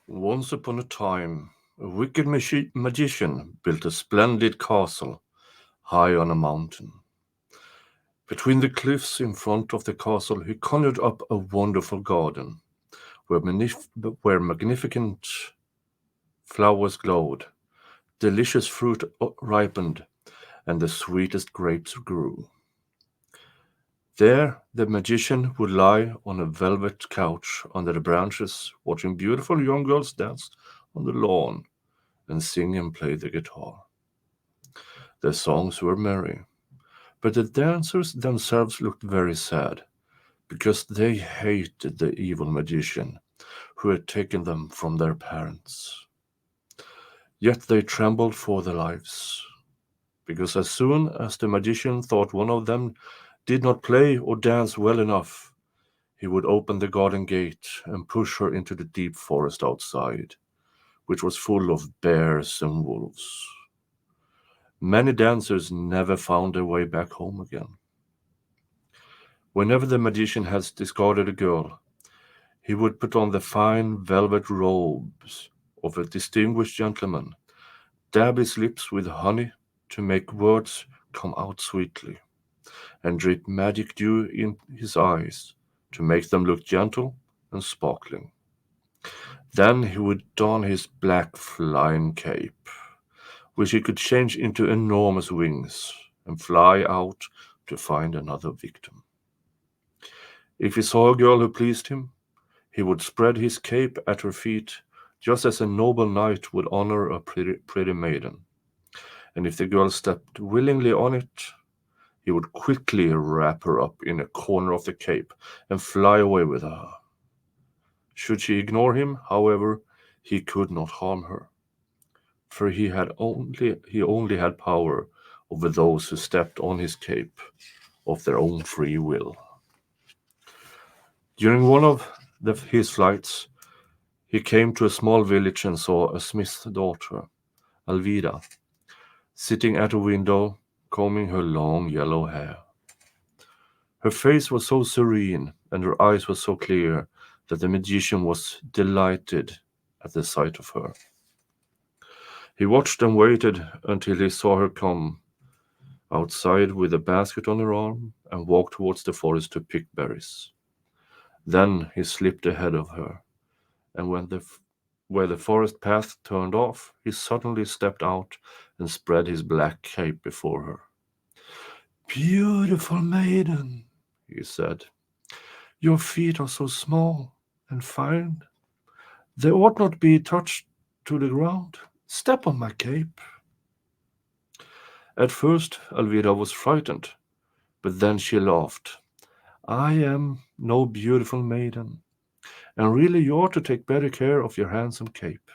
Once upon a time, a wicked magician built a splendid castle high on a mountain. Between the cliffs in front of the castle, he conjured up a wonderful garden where, where magnificent flowers glowed, delicious fruit ripened, and the sweetest grapes grew. There, the magician would lie on a velvet couch under the branches, watching beautiful young girls dance on the lawn and sing and play the guitar. Their songs were merry, but the dancers themselves looked very sad, because they hated the evil magician who had taken them from their parents. Yet they trembled for their lives, because as soon as the magician thought one of them did not play or dance well enough, he would open the garden gate and push her into the deep forest outside, which was full of bears and wolves. Many dancers never found their way back home again. Whenever the magician had discarded a girl, he would put on the fine velvet robes of a distinguished gentleman, dab his lips with honey to make words come out sweetly, and drip magic dew in his eyes to make them look gentle and sparkling. Then he would don his black flying cape, which he could change into enormous wings, and fly out to find another victim. If he saw a girl who pleased him, he would spread his cape at her feet, just as a noble knight would honor a pretty maiden. And if the girl stepped willingly on it, he would quickly wrap her up in a corner of the cape and fly away with her. Should she ignore him, however, he could not harm her, for he only had power over those who stepped on his cape of their own free will. During one of his flights, he came to a small village and saw a smith's daughter, Alvida, sitting at a window, combing her long yellow hair. Her face was so serene and her eyes were so clear that the magician was delighted at the sight of her. He watched and waited until he saw her come outside with a basket on her arm and walk towards the forest to pick berries. Then he slipped ahead of her, and where the forest path turned off, he suddenly stepped out and spread his black cape before her. "Beautiful maiden," he said, "your feet are so small and fine. They ought not be touched to the ground. Step on my cape." At first, Alvida was frightened, but then she laughed. "I am no beautiful maiden, and really you ought to take better care of your handsome cape.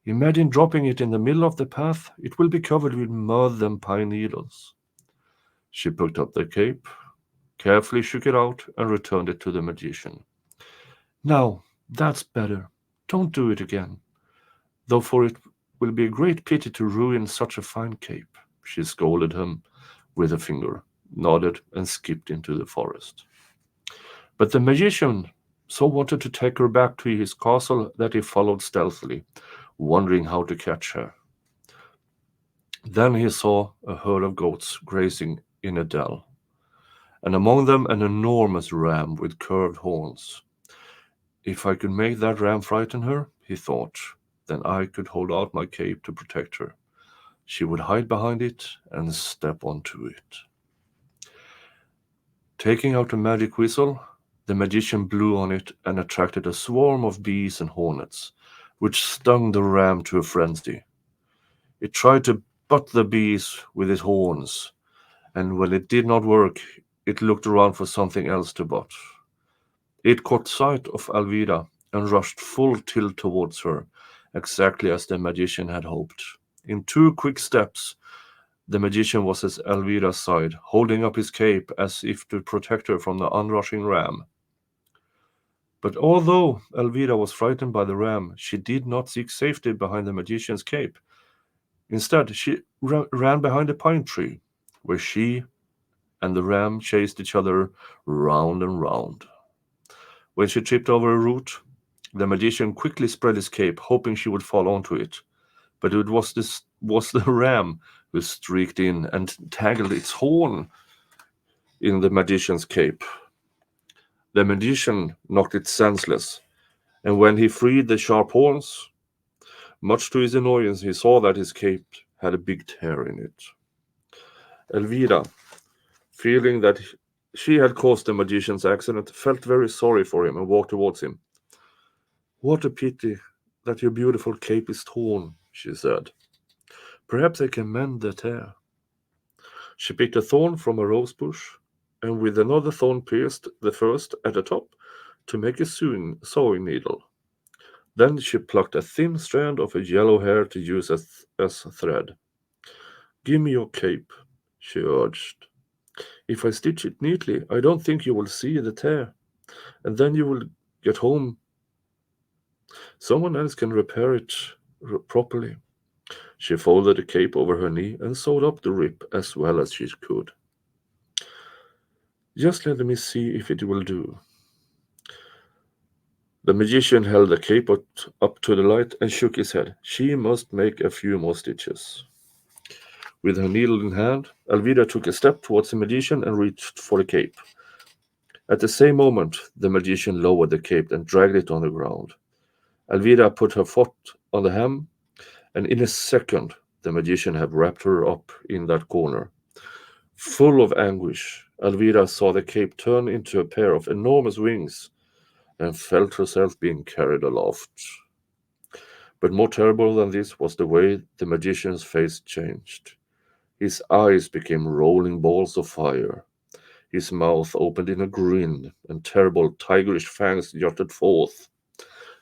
Imagine dropping it in the middle of the path. It will be covered with mud and pine needles." She picked up the cape, carefully shook it out, and returned it to the magician. "Now, that's better. Don't do it again, though, for it will be a great pity to ruin such a fine cape." She scolded him with a finger, nodded, and skipped into the forest. But the magician so wanted to take her back to his castle that he followed stealthily, wondering how to catch her. Then he saw a herd of goats grazing in a dell, and among them an enormous ram with curved horns. If I could make that ram frighten her, he thought, then I could hold out my cape to protect her. She would hide behind it and step onto it. Taking out a magic whistle, the magician blew on it and attracted a swarm of bees and hornets, which stung the ram to a frenzy. It tried to butt the bees with its horns, and when it did not work, it looked around for something else to butt. It caught sight of Alvida and rushed full tilt towards her, exactly as the magician had hoped. In two quick steps, the magician was at Alvida's side, holding up his cape as if to protect her from the onrushing ram. But although Alvida was frightened by the ram, she did not seek safety behind the magician's cape. Instead, she ran behind a pine tree, where she and the ram chased each other round and round. When she tripped over a root, The magician quickly spread his cape, hoping she would fall onto it, but it was the ram who streaked in and tangled its horn in the magician's cape. The magician knocked it senseless, and when he freed the sharp horns, much to his annoyance, he saw that his cape had a big tear in it. Elvira, feeling that she had caused the magician's accident, felt very sorry for him and walked towards him. "What a pity that your beautiful cape is torn," she said. "Perhaps I can mend the tear." She picked a thorn from a rose bush, and with another thorn pierced the first at the top to make a sewing needle. Then she plucked a thin strand of a yellow hair to use as a thread. "Give me your cape," she urged. "If I stitch it neatly, I don't think you will see the tear, and then you will get home. Someone else can repair it properly." She folded the cape over her knee and sewed up the rip as well as she could. "Just let me see if it will do." The magician held the cape up to the light and shook his head. She must make a few more stitches. With her needle in hand, Alvida took a step towards the magician and reached for the cape. At the same moment, the magician lowered the cape and dragged it on the ground. Alvida put her foot on the hem, and in a second, the magician had wrapped her up in that corner. Full of anguish, Alvida saw the cape turn into a pair of enormous wings and felt herself being carried aloft. But more terrible than this was the way the magician's face changed. His eyes became rolling balls of fire. His mouth opened in a grin, and terrible tigerish fangs jutted forth.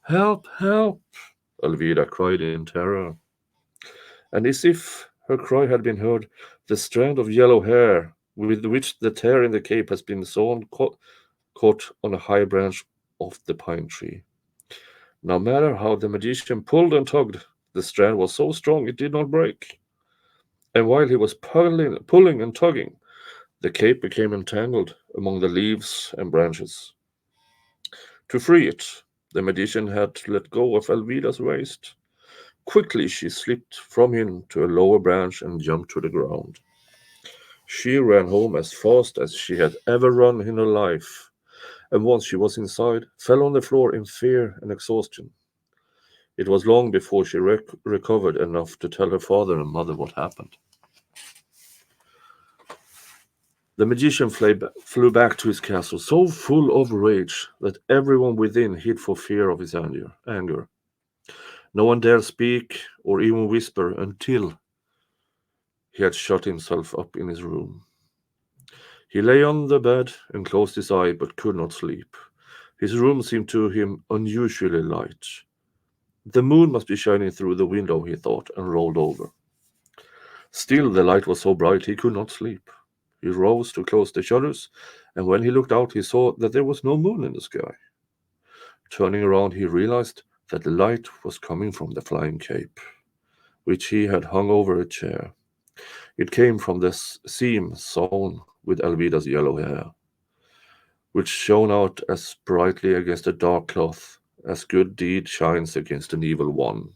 "Help! Help!" Alvida cried in terror. And as if her cry had been heard, the strand of yellow hair with which the tear in the cape has been sewn caught on a high branch of the pine tree. No matter how the magician pulled and tugged, the strand was so strong it did not break. And while he was pulling and tugging, the cape became entangled among the leaves and branches. To free it, the magician had to let go of Alvida's waist. Quickly she slipped from him to a lower branch and jumped to the ground. She ran home as fast as she had ever run in her life, and once she was inside, fell on the floor in fear and exhaustion. It was long before she recovered enough to tell her father and mother what happened. The magician flew back to his castle, so full of rage that everyone within hid for fear of his anger. No one dared speak or even whisper until he had shut himself up in his room. He lay on the bed and closed his eye but could not sleep. His room seemed to him unusually light. The moon must be shining through the window, he thought, and rolled over. Still, the light was so bright he could not sleep. He rose to close the shutters, and when he looked out, he saw that there was no moon in the sky. Turning around, he realized that the light was coming from the flying cape, which he had hung over a chair. It came from the seam sewn with Alvida's yellow hair, which shone out as brightly against the dark cloth as good deed shines against an evil one.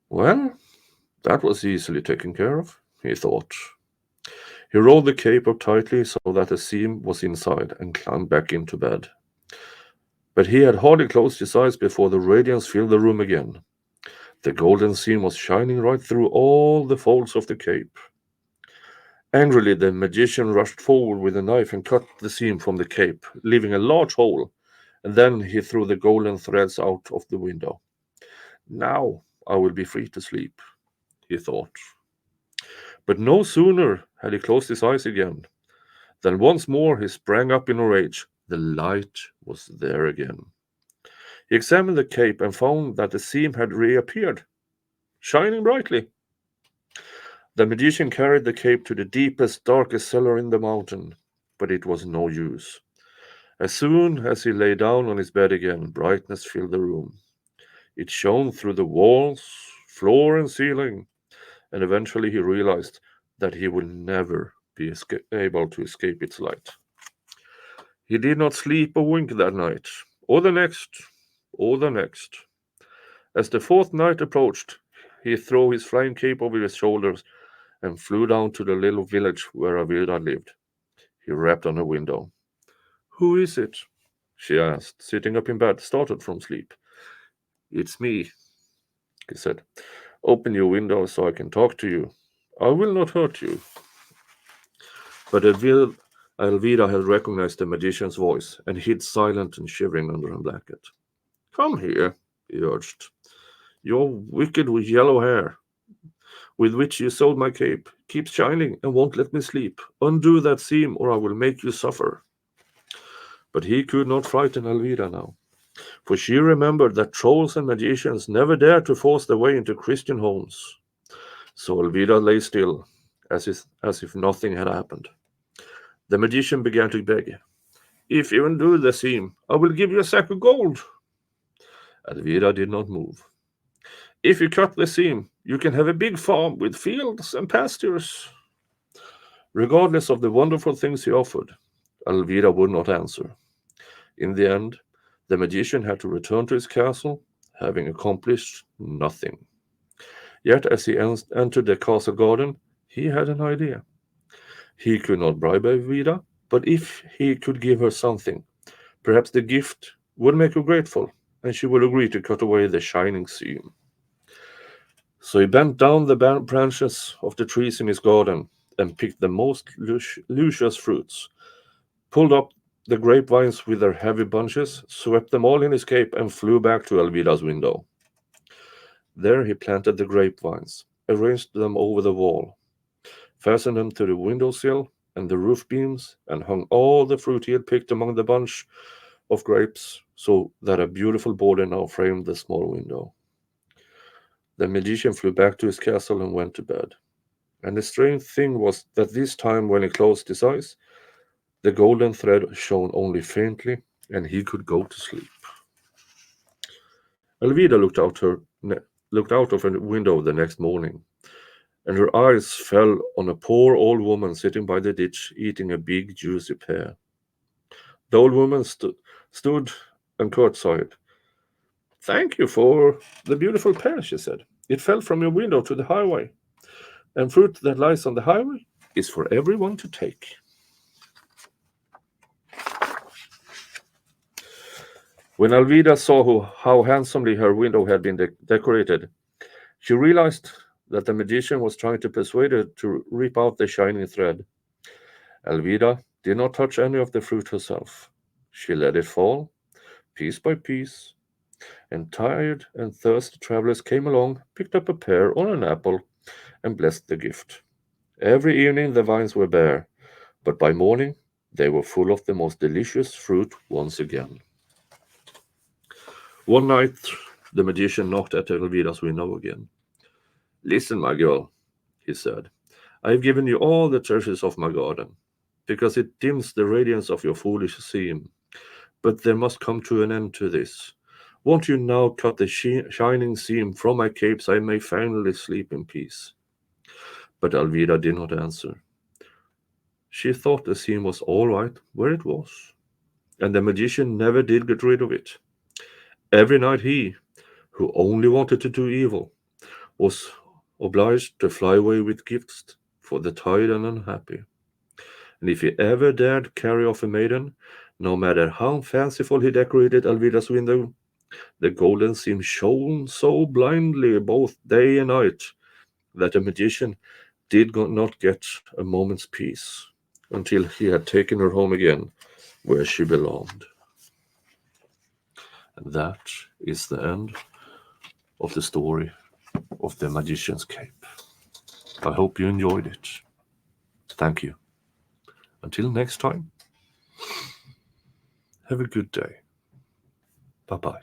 Well, that was easily taken care of, he thought. He rolled the cape up tightly so that the seam was inside and climbed back into bed. But he had hardly closed his eyes before the radiance filled the room again. The golden seam was shining right through all the folds of the cape. Angrily, the magician rushed forward with a knife and cut the seam from the cape, leaving a large hole, and then he threw the golden threads out of the window. Now I will be free to sleep, he thought. But no sooner had he closed his eyes again than once more he sprang up in a rage. The light was there again. He examined the cape and found that the seam had reappeared, shining brightly. The magician carried the cape to the deepest, darkest cellar in the mountain, but it was no use. As soon as he lay down on his bed again, brightness filled the room. It shone through the walls, floor, and ceiling, and eventually he realized that he would never be able to escape its light. He did not sleep a wink that night. or the next, or the next. As the fourth night approached, he threw his flying cape over his shoulders and flew down to the little village where Alvida lived. He rapped on her window. "Who is it?" she asked, sitting up in bed, startled from sleep. "It's me," he said. "Open your window so I can talk to you. I will not hurt you." But Alvida had recognized the magician's voice and hid silent and shivering under her blanket. "Come here," he urged. "Your wicked yellow hair, with which you sewed my cape, keeps shining and won't let me sleep. Undo that seam, or I will make you suffer." But he could not frighten Alvida now, for she remembered that trolls and magicians never dared to force their way into Christian homes. So Alvida lay still, as if nothing had happened. The magician began to beg. "If you undo the seam, I will give you a sack of gold." Alvida did not move. "If you cut the seam, you can have a big farm with fields and pastures." Regardless of the wonderful things he offered, Alvida would not answer. In the end, the magician had to return to his castle, having accomplished nothing. Yet, as he entered the castle garden, he had an idea. He could not bribe Alvida, but if he could give her something, perhaps the gift would make her grateful, and she would agree to cut away the shining seam. So he bent down the branches of the trees in his garden and picked the most luscious fruits, pulled up the grapevines with their heavy bunches, swept them all in his cape, and flew back to Alvida's window. There he planted the grapevines, arranged them over the wall, fastened them to the windowsill and the roof beams, and hung all the fruit he had picked among the bunch of grapes, so that a beautiful border now framed the small window. The magician flew back to his castle and went to bed. And the strange thing was that this time, when he closed his eyes, the golden thread shone only faintly, and he could go to sleep. Alvida looked out of her window the next morning, and her eyes fell on a poor old woman sitting by the ditch eating a big juicy pear. The old woman stood and curtsied. "Thank you for the beautiful pear," she said. "It fell from your window to the highway, and fruit that lies on the highway is for everyone to take." When Alvida saw how handsomely her window had been decorated, she realized that the magician was trying to persuade her to rip out the shining thread. Alvida did not touch any of the fruit herself. She let it fall, piece by piece, and tired and thirsty travelers came along, picked up a pear or an apple, and blessed the gift. Every evening the vines were bare, but by morning they were full of the most delicious fruit once again. One night the magician knocked at Elvida's window again. "Listen, my girl," he said. "I have given you all the treasures of my garden, because it dims the radiance of your foolish seam. But there must come to an end to this. Won't you now cut the shining seam from my cape so I may finally sleep in peace?" But Alvida did not answer. She thought the seam was all right where it was, and the magician never did get rid of it. Every night he, who only wanted to do evil, was obliged to fly away with gifts for the tired and unhappy. And if he ever dared carry off a maiden, no matter how fanciful he decorated Alvida's window, the golden seam shone so blindly both day and night that the magician did not get a moment's peace until he had taken her home again where she belonged. And that is the end of the story of the magician's cape. I hope you enjoyed it. Thank you. Until next time, have a good day. Bye bye.